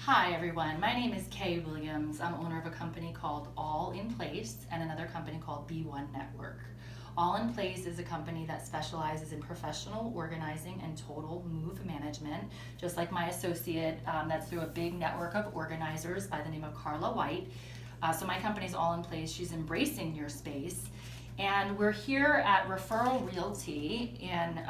Hi everyone, my name is Kay Williams. I'm owner of a company called All in Place and another company called B1 Network. All in Place is a company that specializes in professional organizing and total move management, just like my associate, that's through a big network of organizers by the name of Carla White. So my company's All in Place. She's embracing your space. And we're here at Referral Realty in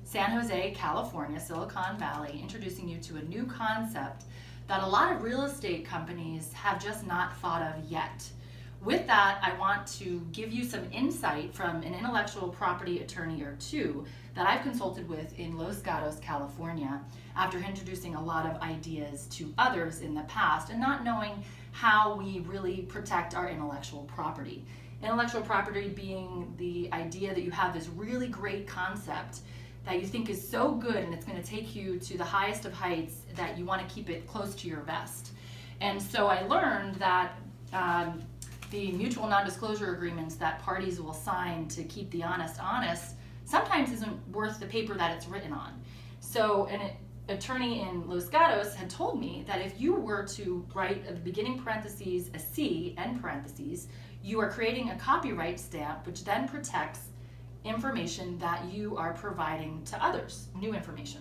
San Jose, California, Silicon Valley, introducing you to a new concept that a lot of real estate companies have just not thought of yet. With that, I want to give you some insight from an intellectual property attorney or two that I've consulted with in Los Gatos, California, after introducing a lot of ideas to others in the past and not knowing how we really protect our intellectual property. Intellectual property being the idea that you have this really great concept that you think is so good and it's going to take you to the highest of heights that you want to keep it close to your vest. And so I learned that the mutual non-disclosure agreements that parties will sign to keep the honest sometimes isn't worth the paper that it's written on. So an attorney in Los Gatos had told me that if you were to write at the beginning parentheses a C, end parentheses, you are creating a copyright stamp which then protects information that you are providing to others, new information.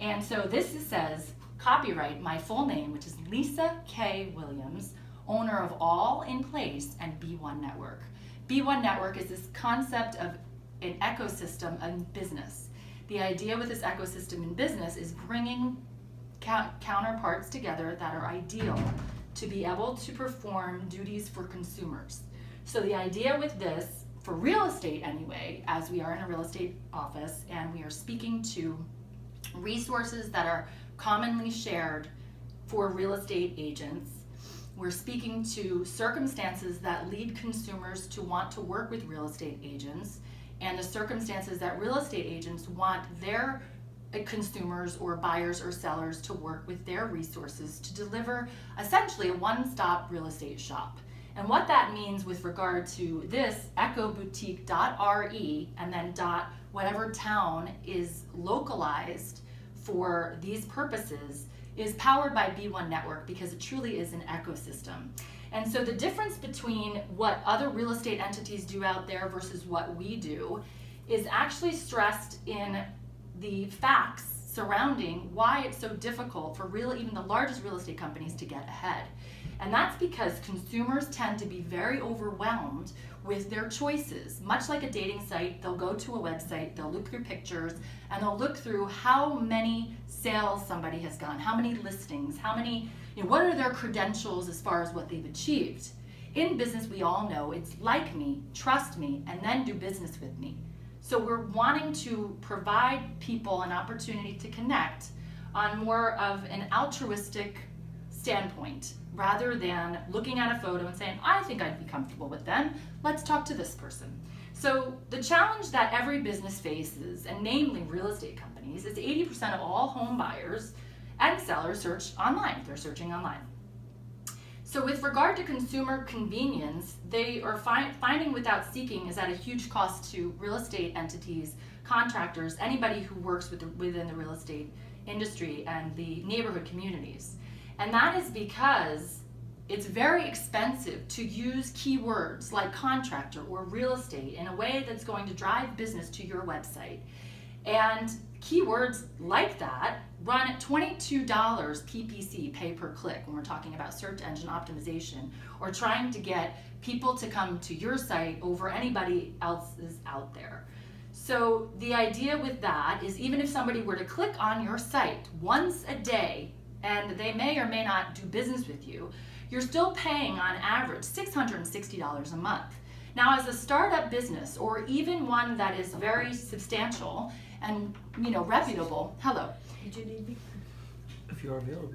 And so this says, copyright my full name, which is Lisa K. Williams, owner of All in Place and B1 Network. B1 Network is this concept of an ecosystem in business. The idea with this ecosystem in business is bringing counterparts together that are ideal to be able to perform duties for consumers. So the idea with this, for real estate anyway, as we are in a real estate office and we are speaking to resources that are commonly shared for real estate agents, we're speaking to circumstances that lead consumers to want to work with real estate agents and the circumstances that real estate agents want their consumers or buyers or sellers to work with their resources to deliver essentially a one-stop real estate shop. And what that means with regard to this ecoboutique.re and then whatever town is localized for these purposes is powered by B1 Network because it truly is an ecosystem. And so the difference between what other real estate entities do out there versus what we do is actually stressed in the facts surrounding why it's so difficult for even the largest real estate companies to get ahead. And that's because consumers tend to be very overwhelmed with their choices. Much like a dating site, they'll go to a website, they'll look through pictures, and they'll look through how many sales somebody has gotten, how many listings, what are their credentials as far as what they've achieved. In business, we all know it's like me, trust me, and then do business with me. So we're wanting to provide people an opportunity to connect on more of an altruistic standpoint rather than looking at a photo and saying, I think I'd be comfortable with them, let's talk to this person. So the challenge that every business faces, and namely real estate companies, is 80% of all home buyers and sellers search online. They're searching online. So with regard to consumer convenience, they are finding without seeking is at a huge cost to real estate entities, contractors, anybody who works within the real estate industry and the neighborhood communities. And that is because it's very expensive to use keywords like contractor or real estate in a way that's going to drive business to your website. And keywords like that run at $22 PPC, pay per click, when we're talking about search engine optimization or trying to get people to come to your site over anybody else's out there. So the idea with that is even if somebody were to click on your site once a day and they may or may not do business with you, you're still paying on average $660 a month. Now as a startup business or even one that is very substantial and reputable, hello. Did you need me? If you're available.